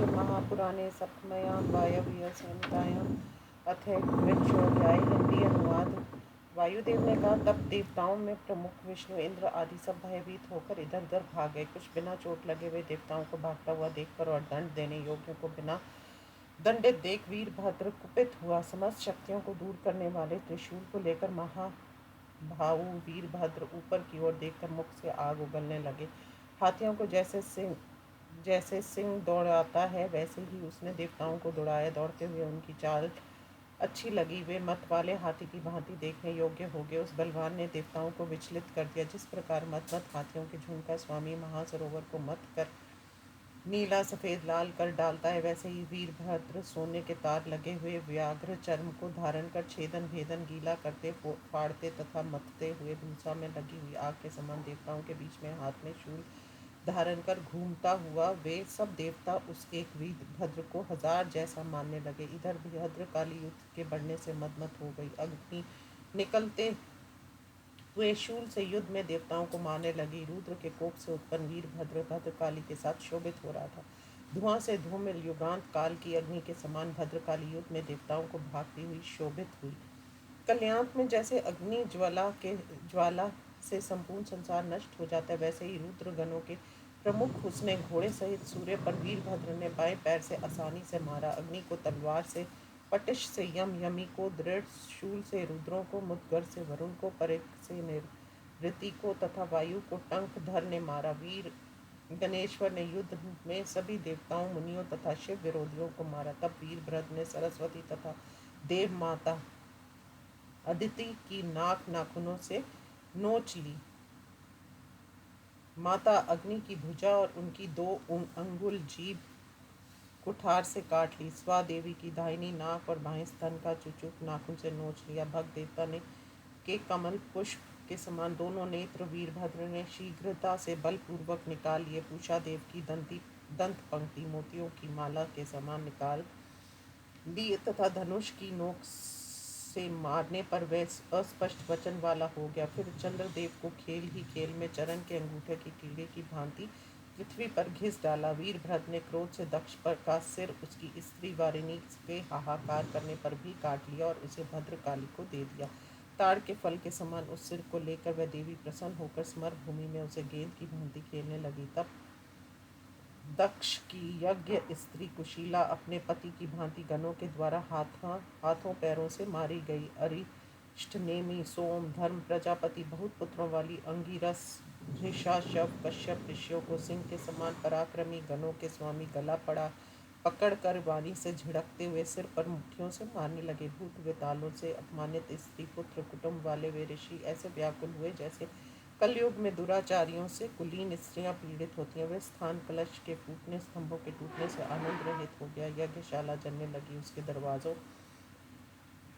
शिव महापुराणे सप्तम्यां वायव्य संहितायां अथ हिंदी अनुवाद। वायुदेव ने कहा, तब देवताओं में प्रमुख विष्णु, इंद्र आदि सब भयभीत होकर इधर उधर भाग गए। कुछ बिना चोट लगे हुए देवताओं को भागता हुआ देखकर और दंड देने योग्यों को बिना दंडित देख वीरभद्र कुपित हुआ। समस्त शक्तियों को दूर करने वाले त्रिशूल को लेकर महाभाऊ वीरभद्र ऊपर की ओर देखकर मुख से आग उगलने लगे। हाथियों को जैसे सिंह दौड़ाता है वैसे ही उसने देवताओं को दौड़ाया। दौड़ते हुए उनकी चाल अच्छी लगी, वे मत वाले हाथी की भांति देखने योग्य हो गए। उस बलवान ने देवताओं को विचलित कर दिया। जिस प्रकार मत हाथियों के झुंड का स्वामी महासरोवर को मत कर नीला सफेद लाल कर डालता है, वैसे ही वीरभद्र सोने के तार लगे हुए व्याघ्र चर्म को धारण कर छेदन भेदन गीला करते फाड़ते तथा मथते हुए धूसा में लगी हुई आग के समान देवताओं के बीच में हाथ में शूल धारण कर घूमता हुआ वे सब देवता उस एक वीरभद्र को हजार जैसा मानने लगे। इधर भद्रकाली युद्ध के बढ़ने से मदमत हो गई। अग्नि निकलते हुए शूल से युद्ध में देवताओं को मारने लगी। रुद्र के कोप से उत्पन्न वीरभद्र भद्रकाली के साथ शोभित हो रहा था। धुआं से धूमिल युगांत काल की अग्नि के समान भद्रकाली युद्ध में देवताओं को भागती हुई शोभित हुई। कल्याण में जैसे अग्नि ज्वाला से संपूर्ण संसार नष्ट हो जाता है, वैसे ही रुद्र गणों के प्रमुख उसने घोड़े सहित सूर्य पर वीरभद्र ने बाएं पैर से आसानी से मारा। अग्नि को तलवार से, पटिश से यमी को, दृढ़ शूल से रुद्रों को, मुदगर से वरुण को, परेख से निवृत्ति को तथा वायु को टंक धर ने मारा। वीर गणेश्वर ने युद्ध में सभी देवताओं, मुनियों तथा शिव विरोधियों को मारा। तब वीरभद्र ने सरस्वती तथा देव माता अदिति की नाक नाखूनों से नोच ली। माता अग्नि की भुजा और उनकी 2 अंगुल जीभ कुठार से काट ली। स्वादेवी की दाहिनी नाक और बाएं स्तन का चुचुक नाखून से नोच लिया। भक्त देवता ने के कमल पुष्प के समान दोनों नेत्र वीरभद्र ने शीघ्रता से बलपूर्वक निकाल लिए। पूषा देव की दंत पंक्ति मोतियों की माला के समान निकाल लिए तथा धनुष की नोक से मारने पर वह अस्पष्ट वचन वाला हो गया। फिर चंद्रदेव को खेल ही खेल में चरण के अंगूठे की कीड़े की भांति पृथ्वी पर घिस डाला। वीरभद्र ने क्रोध से दक्ष पर का सिर उसकी स्त्री वारिणी के हाहाकार करने पर भी काट लिया और उसे भद्रकाली को दे दिया। ताड़ के फल के समान उस सिर को लेकर वह देवी प्रसन्न होकर स्मर भूमि में उसे गेंद की भांति खेलने लगी। तब दक्ष की यज्ञ स्त्री कुशीला अपने पति की भांति गणों के द्वारा हाथों पैरों से मारी गई। अरिष्ट, नेमि, सोम, धर्म, प्रजापति, बहुत पुत्रों वाली अंगिरस, ऋषाशव, कश्यप ऋषियों को सिंह के समान पराक्रमी गणों के स्वामी गला पकड़ कर वाणी से झिड़कते हुए सिर पर मुट्ठियों से मारने लगे। भूत वेतालों से अपमानित स्त्री पुत्र कुटुंब वाले वे ऋषि ऐसे व्याकुल हुए जैसे कलयुग में दुराचारियों से कुलीन स्त्रियां पीड़ित होती हैं। वे स्थान कलश के फूटने, स्तंभों के टूटने से आनंद रहित हो गया। यज्ञशाला जलने लगी, उसके दरवाजों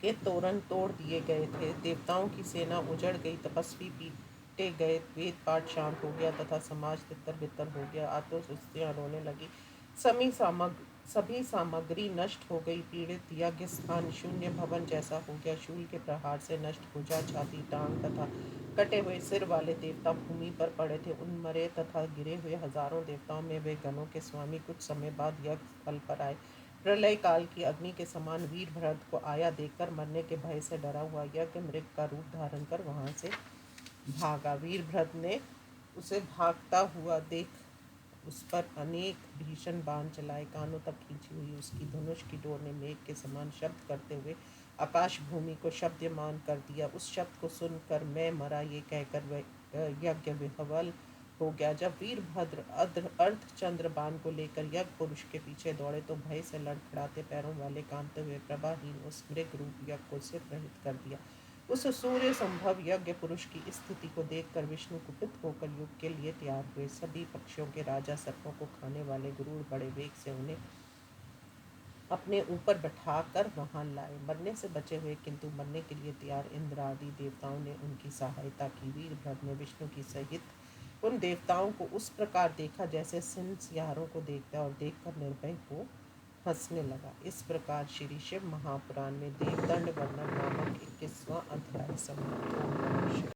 के तोरण तोड़ दिए गए थे। देवताओं की सेना उजड़ गई, तपस्वी पीटे गए, वेद पाठ शांत हो गया तथा समाज तितर बितर हो गया। आतुर रोने लगी, सभी सामग्री नष्ट हो गई। पीड़ित यज्ञ स्थान शून्य भवन जैसा हो गया। शूल के प्रहार से नष्ट भुजा, छाती, टांग तथा कटे हुए सिर वाले देवता भूमि पर पड़े थे। उन मरे तथा गिरे हुए हजारों देवताओं में वे गणों के स्वामी कुछ समय बाद यज्ञ स्थल पर आए। प्रलय काल की अग्नि के समान वीरभद्र को आया देखकर मरने के भय से डरा हुआ यज्ञ मृग का रूप धारण कर वहां से भागा। वीरभद्र ने उसे भागता हुआ देख उस पर अनेक भीषण बाण चलाए। कानों तक खींची हुई उसकी धनुष की डोर ने मेघ के समान शब्द करते हुए आकाश भूमि को शब्दमान कर दिया। उस शब्द को सुनकर मैं मरा ये कहकर वह यज्ञ विह्वल हो गया। जब वीरभद्र अर्धचंद्र बाण को लेकर यज्ञ पुरुष के पीछे दौड़े तो भय से लड़खड़ाते पैरों वाले कांपते हुए प्रभाहीन उस मृग रूप यज्ञ को सिर रहित कर दिया। उस सूर्य संभव यज्ञ पुरुष की स्थिति को देखकर विष्णु कुपित होकर युग के लिए तैयार हुए। सभी पक्षियों के राजा सर्पों को खाने वाले गरुड़ बड़े वेग से उन्हें अपने ऊपर बैठाकर वहां लाए। मरने से बचे हुए किंतु मरने के लिए तैयार इंद्र आदि देवताओं ने उनकी सहायता की। वीरभद्र ने विष्णु की सहित उन देवताओं को उस प्रकार देखा जैसे सिंह सियारों को देखता और देखकर निर्भय हो हंसने लगा। इस प्रकार श्री शिव महापुराण में देवदंड वर्णन नामक 21वां अध्याय समाप्त हो गया।